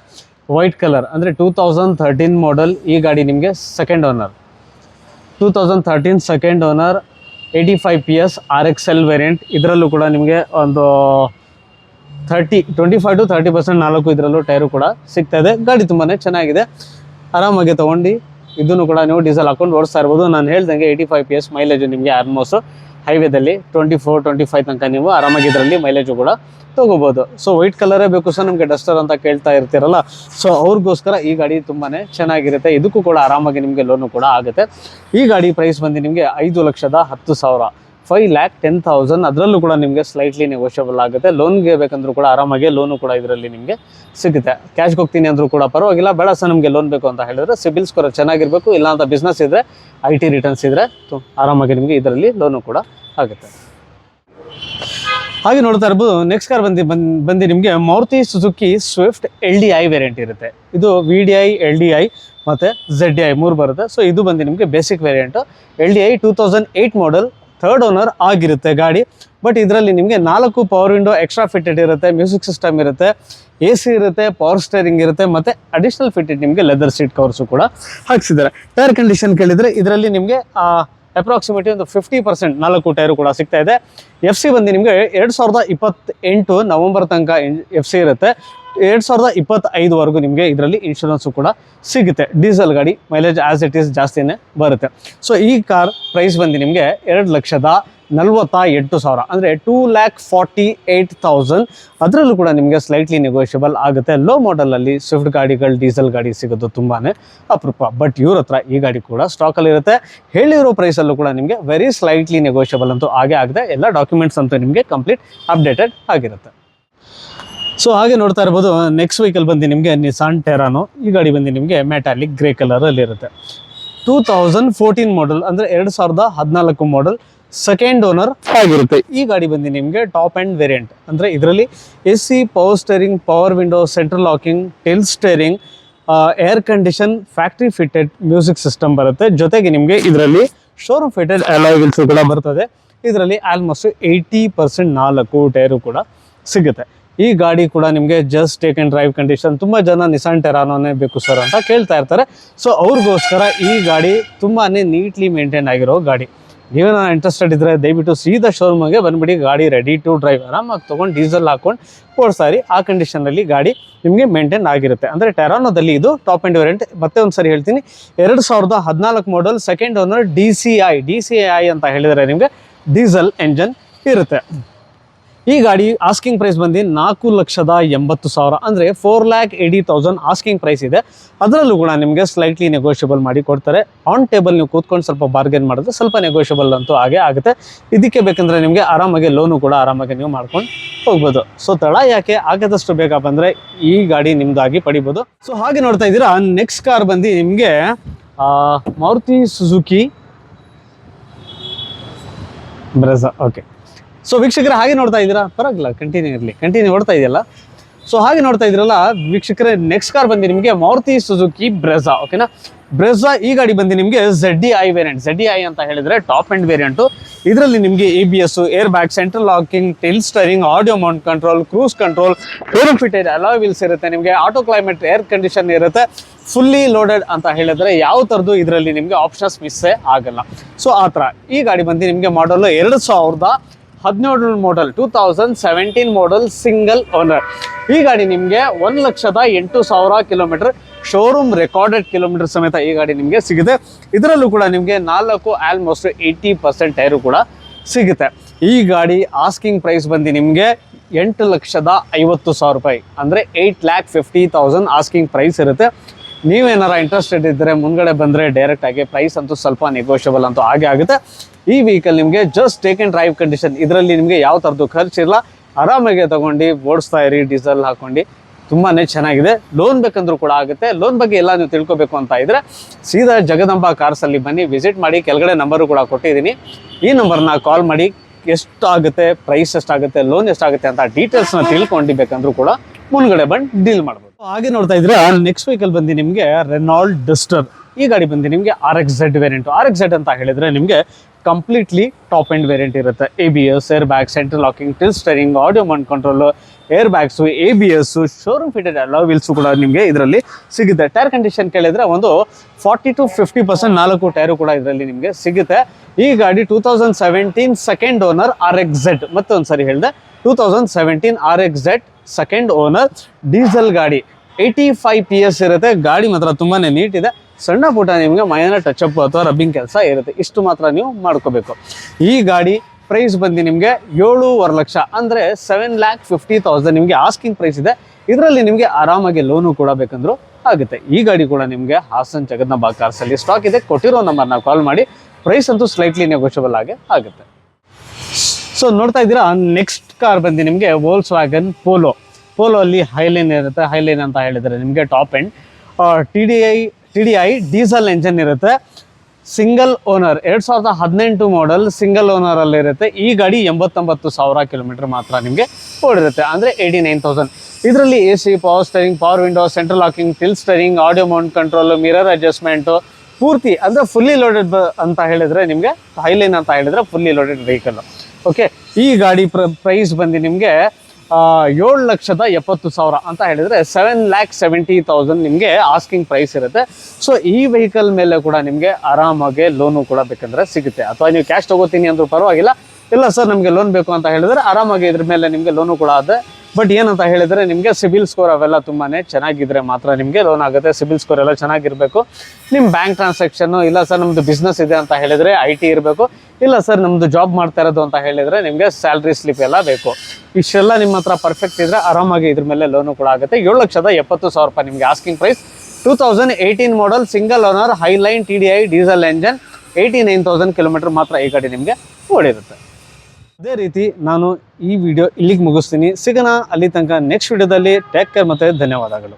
ವೈಟ್ ಕಲರ್, ಅಂದರೆ 2013 ಮಾಡೆಲ್. ಈ ಗಾಡಿ ನಿಮಗೆ second owner, 2013 second owner, 85 PS RXL variant. ಇದರಲ್ಲೂ ಕೂಡ ನಿಮಗೆ ಒಂದು 25 to 30% 4 ಇದರಲ್ಲೂ ಟೈರು ಕೂಡ ಸಿಗ್ತಾ ಇದೆ. ಗಾಡಿ ತುಂಬಾ ಚೆನ್ನಾಗಿದೆ, ಆರಾಮಾಗಿ ತೊಗೊಂಡು ಇದನ್ನು ಕೂಡ ನೀವು ಡೀಸೆಲ್ ಹಾಕೊಂಡು ಓಡಿಸ್ತಾ ಇರ್ಬೋದು. ನಾನು ಹೇಳ್ದಂಗೆ 85 PS ಮೈಲೇಜು ನಿಮಗೆ ಆಲ್ಮೋಸ್ಟ್ ಹೈವೇದಲ್ಲಿ 24-25 ತನಕ ನೀವು ಆರಾಮಾಗಿ ಇದರಲ್ಲಿ ಮೈಲೇಜು ಕೂಡ ತೊಗೋಬೋದು. ಸೊ ವೈಟ್ ಕಲರೇ ಬೇಕು ಸರ್ ನಮಗೆ ಡಸ್ಟರ್ ಅಂತ ಕೇಳ್ತಾ ಇರ್ತೀರಲ್ಲ, ಸೊ ಅವ್ರಿಗೋಸ್ಕರ ಈ ಗಾಡಿ ತುಂಬಾ ಚೆನ್ನಾಗಿರುತ್ತೆ. ಇದಕ್ಕೂ ಕೂಡ ಆರಾಮಾಗಿ ನಿಮಗೆ ಲೋನು ಕೂಡ ಆಗುತ್ತೆ. ಈ ಗಾಡಿ ಪ್ರೈಸ್ ಬಂದು ನಿಮಗೆ 5,10,000, 5,10,000. ಅದರಲ್ಲೂ ಕೂಡ ನಿಮಗೆ ಸ್ಲೈಟ್ಲಿ ನೆಗೋಷಿಯಬಲ್ ಆಗುತ್ತೆ. ಲೋನ್ಗೆ ಬೇಕಂದ್ರೂ ಕೂಡ ಆರಾಮಾಗಿ ಲೋನು ಕೂಡ ಇದರಲ್ಲಿ ನಿಮಗೆ ಸಿಗುತ್ತೆ. ಕ್ಯಾಶ್ಗೆ ಹೋಗ್ತೀನಿ ಅಂದರೂ ಕೂಡ ಪರವಾಗಿಲ್ಲ, ಬೇಡ ಸರ್ ನಮಗೆ ಲೋನ್ ಬೇಕು ಅಂತ ಹೇಳಿದ್ರೆ ಸಿಬಿಲ್ ಸ್ಕೋರ್ ಚೆನ್ನಾಗಿರಬೇಕು, ಇಲ್ಲ ಅಂತ ಬಿಸ್ನೆಸ್ ಇದ್ದರೆ IT ರಿಟರ್ನ್ಸ್ ಇದ್ದರೆ ಆರಾಮಾಗಿ ನಿಮಗೆ ಇದರಲ್ಲಿ ಲೋನು ಕೂಡ ಆಗುತ್ತೆ. ಹಾಗೆ ನೋಡ್ತಾ ಇರ್ಬೋದು, ನೆಕ್ಸ್ಟ್ ಕಾರ್ ಬಂದು ನಿಮಗೆ Maruti Suzuki Swift LDI variant ಇರುತ್ತೆ. ಇದು VDI, LDI ಮತ್ತು ZDI 3 ಬರುತ್ತೆ. ಸೊ ಇದು ಬಂದು ನಿಮಗೆ basic variant. LDI 2008 model, third owner ಆಗಿರುತ್ತೆ ಗಾಡಿ. ಬಟ್ ಇದರಲ್ಲಿ ನಿಮಗೆ 4 ಪವರ್ ವಿಂಡೋ ಎಕ್ಸ್ಟ್ರಾ ಫಿಟೆಡ್ ಇರುತ್ತೆ, ಮ್ಯೂಸಿಕ್ ಸಿಸ್ಟಮ್ ಇರುತ್ತೆ, AC ಇರುತ್ತೆ, ಪವರ್ ಸ್ಟೇರಿಂಗ್ ಇರುತ್ತೆ, ಮತ್ತು ಅಡಿಷ್ನಲ್ ಫಿಟೆಡ್ ನಿಮಗೆ ಲೆದರ್ ಸೀಟ್ ಕವರ್ಸು ಕೂಡ ಹಾಕ್ಸಿದ್ದಾರೆ. ಟೈರ್ ಕಂಡೀಷನ್ ಕೇಳಿದರೆ ಇದರಲ್ಲಿ ನಿಮಗೆ ಅಪ್ರಾಕ್ಸಿಮೇಟ್ಲಿ ಒಂದು 50% 4 ಟೈರು ಕೂಡ ಸಿಗ್ತಾ ಇದೆ. FC ಬಂದು ನಿಮಗೆ 2028 ನವಂಬರ್ ತನಕ FC ಇರುತ್ತೆ. 2025ವರೆಗೂ ನಿಮಗೆ ಇದರಲ್ಲಿ ಇನ್ಶೂರೆನ್ಸು ಕೂಡ ಸಿಗುತ್ತೆ. ಡೀಸೆಲ್ ಗಾಡಿ, ಮೈಲೇಜ್ ಆಸ್ ಇಟ್ ಈಸ್ ಜಾಸ್ತಿನೇ ಬರುತ್ತೆ. ಸೊ ಈ ಕಾರ್ ಪ್ರೈಸ್ ಬಂದು ನಿಮಗೆ 2,48,000 ಅಂದರೆ 2,48,000. ಅದರಲ್ಲೂ ಕೂಡ ನಿಮಗೆ ಸ್ಲೈಟ್ಲಿ ನೆಗೋಷಿಯಬಲ್ ಆಗುತ್ತೆ. ಲೋ ಮಾಡಲಲ್ಲಿ ಸ್ವಿಫ್ಟ್ ಗಾಡಿಗಳು, ಡೀಸೆಲ್ ಗಾಡಿ ಸಿಗೋದು ತುಂಬಾ ಅಪರೂಪ. ಬಟ್ ಇವ್ರ ಹತ್ರ ಈ ಗಾಡಿ ಕೂಡ ಸ್ಟಾಕಲ್ಲಿರುತ್ತೆ. ಹೇಳಿರೋ ಪ್ರೈಸಲ್ಲೂ ಕೂಡ ನಿಮಗೆ ವೆರಿ ಸ್ಲೈಟ್ಲಿ ನೆಗೋಷಿಯಬಲ್ ಅಂತೂ ಆಗೇ ಆಗುತ್ತೆ. ಎಲ್ಲ ಡಾಕ್ಯುಮೆಂಟ್ಸ್ ಅಂತೂ ನಿಮಗೆ ಕಂಪ್ಲೀಟ್ ಅಪ್ಡೇಟೆಡ್ ಆಗಿರುತ್ತೆ. ಸೊ ಹಾಗೆ ನೋಡ್ತಾ ಇರ್ಬೋದು, ನೆಕ್ಸ್ಟ್ ವೆಹಿಕಲ್ ಬಂದು ನಿಮಗೆ ನಿಸಾನ್ ಟೆರಾನೋ. ಈ ಗಾಡಿ ಬಂದು ನಿಮಗೆ ಮೆಟಾಲಿಕ್ ಗ್ರೇ ಕಲರಲ್ಲಿ ಇರುತ್ತೆ. 2014 ಮಾಡೆಲ್ ಅಂದರೆ 2014 ಮಾಡೆಲ್, ಸೆಕೆಂಡ್ ಓನರ್ ಆಗಿರುತ್ತೆ. ಈ ಗಾಡಿ ಬಂದು ನಿಮಗೆ ಟಾಪ್ ಆ್ಯಂಡ್ ವೇರಿಯಂಟ್, ಅಂದರೆ ಇದರಲ್ಲಿ AC, power steering, power window, central locking, tail steering, air condition, factory fitted music system ಬರುತ್ತೆ. ಜೊತೆಗೆ ನಿಮಗೆ ಇದರಲ್ಲಿ ಶೋರೂಮ್ ಫಿಟೆಡ್ ಅಲಾಯ್ ವೀಲ್ಸ್ ಕೂಡ ಬರ್ತದೆ. ಇದರಲ್ಲಿ ಆಲ್ಮೋಸ್ಟ್ 80% 4 ಟೈರು ಕೂಡ ಸಿಗುತ್ತೆ. ಈ ಗಾಡಿ ಕೂಡ ನಿಮಗೆ just take and drive condition. ತುಂಬ ಜನ ನಿಸಾನ್ ಟೆರಾನೋನೇ ಬೇಕು ಸರ್ ಅಂತ ಕೇಳ್ತಾ ಇರ್ತಾರೆ. ಸೊ ಅವ್ರಿಗೋಸ್ಕರ ಈ ಗಾಡಿ ತುಂಬಾ ನೀಟ್ಲಿ ಮೇಂಟೈನ್ ಆಗಿರೋ ಗಾಡಿ. ನೀವೇನೋ ಇಂಟ್ರೆಸ್ಟೆಡ್ ಇದ್ದರೆ ದಯವಿಟ್ಟು ಸೀದಾ ಶೋರೂಮಿಗೆ ಬಂದುಬಿಡಿ. ಗಾಡಿ ರೆಡಿ ಟು ಡ್ರೈವ್, ಆರಾಮಾಗಿ ತೊಗೊಂಡು ಡೀಸೆಲ್ ಹಾಕೊಂಡು ಓಡಿಸ್ತಾರಿ. ಆ ಕಂಡೀಷನಲ್ಲಿ ಗಾಡಿ ನಿಮಗೆ ಮೇಂಟೈನ್ ಆಗಿರುತ್ತೆ. ಅಂದರೆ ಟೆರಾನೋದಲ್ಲಿ ಇದು ಟಾಪ್ ಆ್ಯಂಡ್ ವೇರಿಯಂಟ್. ಮತ್ತೆ ಒಂದು ಸರಿ ಹೇಳ್ತೀನಿ, 2014 ಮಾಡೆಲ್, ಸೆಕೆಂಡ್ ಓನರ್, DCI ಅಂತ ಹೇಳಿದರೆ ನಿಮಗೆ ಡೀಸೆಲ್ ಎಂಜನ್ ಇರುತ್ತೆ. ಈ ಗಾಡಿ ಆಸ್ಕಿಂಗ್ ಪ್ರೈಸ್ ಬಂದು 4,80,000 ಅಂದರೆ 4,80,000 ಆಸ್ಕಿಂಗ್ ಪ್ರೈಸ್ ಇದೆ. ಅದರಲ್ಲೂ ಕೂಡ ನಿಮಗೆ ಸ್ಲೈಟ್ಲಿ ನೆಗೋಷಿಯಬಲ್ ಮಾಡಿ ಕೊಡ್ತಾರೆ. ಆನ್ ಟೇಬಲ್ ನೀವು ಕೂತ್ಕೊಂಡು ಸ್ವಲ್ಪ ಬಾರ್ಗೇನ್ ಮಾಡಿದ್ರೆ ಸ್ವಲ್ಪ ನೆಗೋಷಿಯಬಲ್ ಅಂತೂ ಆಗೇ ಆಗುತ್ತೆ. ಇದಕ್ಕೆ ಬೇಕಂದರೆ ನಿಮಗೆ ಆರಾಮಾಗಿ ಲೋನು ಕೂಡ ಆರಾಮಾಗಿ ನೀವು ಮಾಡ್ಕೊಂಡು ಹೋಗ್ಬೋದು. ಸೊ ತಡ ಯಾಕೆ, ಆಗದಷ್ಟು ಬೇಗ ಬಂದರೆ ಈ ಗಾಡಿ ನಿಮ್ದಾಗಿ ಪಡಿಬೋದು. ಸೊ ಹಾಗೆ ನೋಡ್ತಾ ಇದ್ದೀರಾ, ನೆಕ್ಸ್ಟ್ ಕಾರ್ ಬಂದು ನಿಮಗೆ Maruti Suzuki Brezza. Okay, so ವೀಕ್ಷಕರ ಹಾಗೆ ನೋಡ್ತಾ ಇದ್ದೀರಾ, ಪರವಾಗಿಲ್ಲ, ಕಂಟಿನ್ಯೂ ಓಡ್ತಾ ಇದೆಯಲ್ಲ. ಸೊ ಹಾಗೆ ನೋಡ್ತಾ ಇದ್ರಲ್ಲ ವೀಕ್ಷಕರೇ, ನೆಕ್ಸ್ಟ್ ಕಾರ್ ಬಂದು ನಿಮಗೆ ಮಾರುತಿ ಸುಜುಕಿ ಬ್ರೆಜಾ. ಓಕೆನಾ, ಬ್ರೆಜಾ ಈ ಗಾಡಿ ಬಂದು ನಿಮಗೆ ZDI ವೇರಿಯಂಟ್. ZDI ಅಂತ ಹೇಳಿದ್ರೆ ಟಾಪ್ ಎಂಡ್ ವೇರಿಯಂಟು. ಇದರಲ್ಲಿ ನಿಮಗೆ ABS, air bag, central locking, tail steering, audio mount control, cruise control, showroom fitted alloy wheels ಇರುತ್ತೆ, ನಿಮಗೆ ಆಟೋ ಕ್ಲೈಮೇಟ್ ಏರ್ ಕಂಡೀಷನ್ ಇರುತ್ತೆ. ಫುಲ್ಲಿ ಲೋಡೆಡ್ ಅಂತ ಹೇಳಿದ್ರೆ ಯಾವ ಥರದ್ದು ಇದರಲ್ಲಿ ನಿಮಗೆ ಆಪ್ಷನ್ಸ್ ಮಿಸ್ಸೇ ಆಗಲ್ಲ. ಸೊ ಆ ಥರ ಈ ಗಾಡಿ ಬಂದು ನಿಮಗೆ ಮಾಡಲ್ 2017 ಮಾಡಲ್, 2017 ಮಾಡಲ್, ಸಿಂಗಲ್ ಓನರ್. ಈ ಗಾಡಿ ನಿಮಗೆ 1,08,000 ಕಿಲೋಮೀಟರ್ ಶೋರೂಮ್ ರೆಕಾರ್ಡೆಡ್ ಕಿಲೋಮೀಟರ್ ಸಮೇತ ಈ ಗಾಡಿ ನಿಮಗೆ ಸಿಗುತ್ತೆ. ಇದರಲ್ಲೂ ಕೂಡ ನಿಮಗೆ 4 ಆಲ್ಮೋಸ್ಟ್ 80% ಟೈರು ಕೂಡ ಸಿಗುತ್ತೆ. ಈ ಗಾಡಿ ಆಸ್ಕಿಂಗ್ ಪ್ರೈಸ್ ಬಂದು ನಿಮಗೆ 8,50,000 ರೂಪಾಯಿ, ಅಂದರೆ 8,50,000 ಆಸ್ಕಿಂಗ್ ಪ್ರೈಸ್ ಇರುತ್ತೆ. ನೀವೇನಾರ ಇಂಟ್ರೆಸ್ಟೆಡ್ ಇದ್ದರೆ ಮುಂದ್ಗಡೆ ಬಂದರೆ ಡೈರೆಕ್ಟ್ ಆಗಿ ಪ್ರೈಸ್ ಅಂತೂ ಸ್ವಲ್ಪ ನೆಗೋಷಿಯಬಲ್ ಅಂತೂ ಹಾಗೆ ಆಗುತ್ತೆ. ಈ ವೆಹಿಕಲ್ ನಿಮಗೆ just take and drive condition, ಇದರಲ್ಲಿ ನಿಮಗೆ ಯಾವ ಥರದ್ದು ಖರ್ಚಿಲ್ಲ, ಆರಾಮಾಗಿ ತಗೊಂಡು ಓಡಿಸ್ತಾ ಇರಿ, ಡೀಸೆಲ್ ಹಾಕೊಂಡು ತುಂಬಾ ಚೆನ್ನಾಗಿದೆ. ಲೋನ್ ಬೇಕಂದ್ರೂ ಕೂಡ ಆಗುತ್ತೆ. ಲೋನ್ ಬಗ್ಗೆ ಎಲ್ಲ ನೀವು ತಿಳ್ಕೊಬೇಕು ಅಂತ ಇದ್ರೆ ಸೀದಾ ಜಗದಂಬ ಕಾರ್ಸಲ್ಲಿ ಬನ್ನಿ, ವಿಸಿಟ್ ಮಾಡಿ. ಕೆಳಗಡೆ ನಂಬರು ಕೂಡ ಕೊಟ್ಟಿದ್ದೀನಿ, ಈ ನಂಬರ್ನ ಕಾಲ್ ಮಾಡಿ ಎಷ್ಟಾಗುತ್ತೆ, ಪ್ರೈಸ್ ಎಷ್ಟಾಗುತ್ತೆ, ಲೋನ್ ಎಷ್ಟಾಗುತ್ತೆ ಅಂತ ಡೀಟೇಲ್ಸ್ನ ತಿಳ್ಕೊಂಡಿಬೇಕಂದ್ರೂ ಕೂಡ ಮುಂದ್ಗಡೆ ಬಂದು ಡೀಲ್ ಮಾಡ್ಬೋದು. ಹಾಗೆ ನೋಡ್ತಾ ಇದ್ರೆ ನೆಕ್ಸ್ಟ್ ವೆಹಿಕಲ್ ಬಂದು ನಿಮಗೆ ರೆನಾಲ್ಡ್ ಡಸ್ಟರ್. ಈ ಗಾಡಿ ಬಂದು ನಿಮಗೆ RXZ ವೇರಿಯಂಟ್. RXZ ಅಂತ ಹೇಳಿದ್ರೆ ನಿಮಗೆ ಕಂಪ್ಲೀಟ್ಲಿ ಟಾಪ್ ಎಂಡ್ ವೇರಿಯಂಟ್ ಇರುತ್ತೆ. ABS, air bag, central locking, tail steering, audio mount control, air bags, ABS, showroom fitted alloy wheels ಕೂಡ ನಿಮಗೆ ಇದರಲ್ಲಿ ಸಿಗುತ್ತೆ. ಟೈರ್ ಕಂಡೀಷನ್ ಕೇಳಿದ್ರೆ ಒಂದು 40 to 50% 4 ಟೈರು ಕೂಡ ಇದರಲ್ಲಿ ನಿಮಗೆ ಸಿಗುತ್ತೆ. ಈ ಗಾಡಿ 2017 ಸೆಕೆಂಡ್ ಓನರ್ RXZ. ಮತ್ತೊಂದ್ಸರಿ ಹೇಳಿದೆ, 2017 RXZ ಸೆಕೆಂಡ್ ಓನರ್ ಡೀಸೆಲ್ ಗಾಡಿ. 85 PS ಇರುತ್ತೆ. ಗಾಡಿ ಮಾತ್ರ ತುಂಬಾ ನೀಟ್ ಇದೆ. ಸಣ್ಣ ಪುಟ್ಟ ನಿಮಗೆ ಮೈನರ್ ಟಚಪ್ ಅಥವಾ ರಬ್ಬಿಂಗ್ ಕೆಲಸ ಇರುತ್ತೆ, ಇಷ್ಟು ಮಾತ್ರ ನೀವು ಮಾಡ್ಕೋಬೇಕು. ಈ ಗಾಡಿ ಪ್ರೈಸ್ ಬಂದು ನಿಮಗೆ 7.5 ಲಕ್ಷ, ಅಂದರೆ 7,50,000 ನಿಮಗೆ ಆಸ್ಕಿಂಗ್ ಪ್ರೈಸ್ ಇದೆ. ಇದರಲ್ಲಿ ನಿಮಗೆ ಆರಾಮಾಗಿ ಲೋನು ಕೂಡ ಬೇಕಂದ್ರೂ ಆಗುತ್ತೆ. ಈ ಗಾಡಿ ಕೂಡ ನಿಮಗೆ ಹಾಸನ್ ಜಗದಂಬ ಕಾರ್ಸಲ್ಲಿ ಸ್ಟಾಕ್ ಇದೆ. ಕೊಟ್ಟಿರೋ ನಂಬರ್ನ ಕಾಲ್ ಮಾಡಿ, ಪ್ರೈಸ್ ಅಂತೂ ಸ್ಲೈಟ್ಲಿ ನೆಗೋಷಿಯಬಲ್ ಆಗುತ್ತೆ. ಸೊ ನೋಡ್ತಾ ಇದ್ದೀರಾ, ನೆಕ್ಸ್ಟ್ ಕಾರ್ ಬಂದು ನಿಮಗೆ ವೋಲ್ಕ್ಸ್ವ್ಯಾಗನ್ ಪೋಲೋ. ಪೋಲೋ ಅಲ್ಲಿ ಹೈಲೈನ್ ಇರುತ್ತೆ. ಹೈಲೈನ್ ಅಂತ ಹೇಳಿದರೆ ನಿಮಗೆ top end TDI diesel engine ಇರುತ್ತೆ. Single owner, 2018 model, single owner ಅಲ್ಲಿ ಇರುತ್ತೆ. ಈ ಗಾಡಿ 89,000 ಕಿಲೋಮೀಟರ್ ಮಾತ್ರ ನಿಮಗೆ ಓಡಿರುತ್ತೆ, ಅಂದರೆ 89,000. ಇದರಲ್ಲಿ AC, power steering, power window, central locking, tail steering, audio mount control, mirror adjustment ಪೂರ್ತಿ, ಅಂದರೆ ಫುಲ್ಲಿ ಲೋಡೆಡ್ ಅಂತ ಹೇಳಿದರೆ ನಿಮಗೆ ಹೈಲೈನ್ ಅಂತ ಹೇಳಿದರೆ ಫುಲ್ಲಿ ಲೋಡೆಡ್ ವೆಹಿಕಲ್. ಓಕೆ, ಈ ಗಾಡಿ ಪ್ರೈಸ್ ಬಂದು ನಿಮಗೆ 7,70,000 ಅಂತ ಹೇಳಿದರೆ 7,70,000 ನಿಮಗೆ ಆಸ್ಕಿಂಗ್ ಪ್ರೈಸ್ ಇರುತ್ತೆ. ಸೊ ಈ ವೆಹಿಕಲ್ ಮೇಲೆ ಕೂಡ ನಿಮಗೆ ಆರಾಮಾಗಿ ಲೋನು ಕೂಡ ಬೇಕಂದ್ರೆ ಸಿಗುತ್ತೆ. ಅಥವಾ ನೀವು ಕ್ಯಾಶ್ ತೊಗೋತೀನಿ ಅಂದ್ರೂ ಪರವಾಗಿಲ್ಲ, ಇಲ್ಲ ಸರ್ ನಮಗೆ ಲೋನ್ ಬೇಕು ಅಂತ ಹೇಳಿದರೆ ಆರಾಮಾಗಿ ಇದ್ರ ಮೇಲೆ ನಿಮಗೆ ಲೋನು ಕೂಡ ಆಗುತ್ತೆ. ಬಟ್ ಏನಂತ ಹೇಳಿದರೆ ನಿಮಗೆ ಸಿಬಿಲ್ ಸ್ಕೋರ್ ಅವೆಲ್ಲ ತುಂಬಾ ಚೆನ್ನಾಗಿದ್ರೆ ಮಾತ್ರ ನಿಮಗೆ ಲೋನ್ ಆಗುತ್ತೆ. ಸಿಬಿಲ್ ಸ್ಕೋರ್ ಎಲ್ಲ ಚೆನ್ನಾಗಿರಬೇಕು. ನಿಮ್ಮ ಬ್ಯಾಂಕ್ ಟ್ರಾನ್ಸಾಕ್ಷನ್ನು, ಇಲ್ಲ ಸರ್ ನಮ್ಮದು ಬಿಸ್ನೆಸ್ ಇದೆ ಅಂತ ಹೇಳಿದರೆ IT ಇರಬೇಕು, ಇಲ್ಲ ಸರ್ ನಮ್ಮದು ಜಾಬ್ ಮಾಡ್ತಾ ಇರೋದು ಅಂತ ಹೇಳಿದರೆ ನಿಮಗೆ ಸ್ಯಾಲ್ರಿ ಸ್ಲಿಪ್ ಎಲ್ಲ ಬೇಕು. ಇಷ್ಟೆಲ್ಲ ನಿಮ್ಮ ಹತ್ರ ಪರ್ಫೆಕ್ಟ್ ಇದ್ದರೆ ಆರಾಮಾಗಿ ಇದ್ರ ಮೇಲೆ ಲೋನು ಕೂಡ ಆಗುತ್ತೆ. 7,70,000 ರೂಪಾಯಿ ನಿಮಗೆ asking price. 2018 model, single owner, highline TDI diesel engine, 89,000 kilometre ಮಾತ್ರ ಈ ಗಾಡಿ ನಿಮಗೆ ಓಡಿರುತ್ತೆ. ಅದೇ ರೀತಿ ನಾನು ಈ ವಿಡಿಯೋ ಇಲ್ಲಿಗೆ ಮುಗಿಸ್ತೀನಿ. ಸಿಗೋಣ ಅಲ್ಲಿ ತನಕ ನೆಕ್ಸ್ಟ್ ವಿಡಿಯೋದಲ್ಲಿ. ಟೇಕ್ ಕೇರ್ ಮತ್ತು ಧನ್ಯವಾದಗಳು.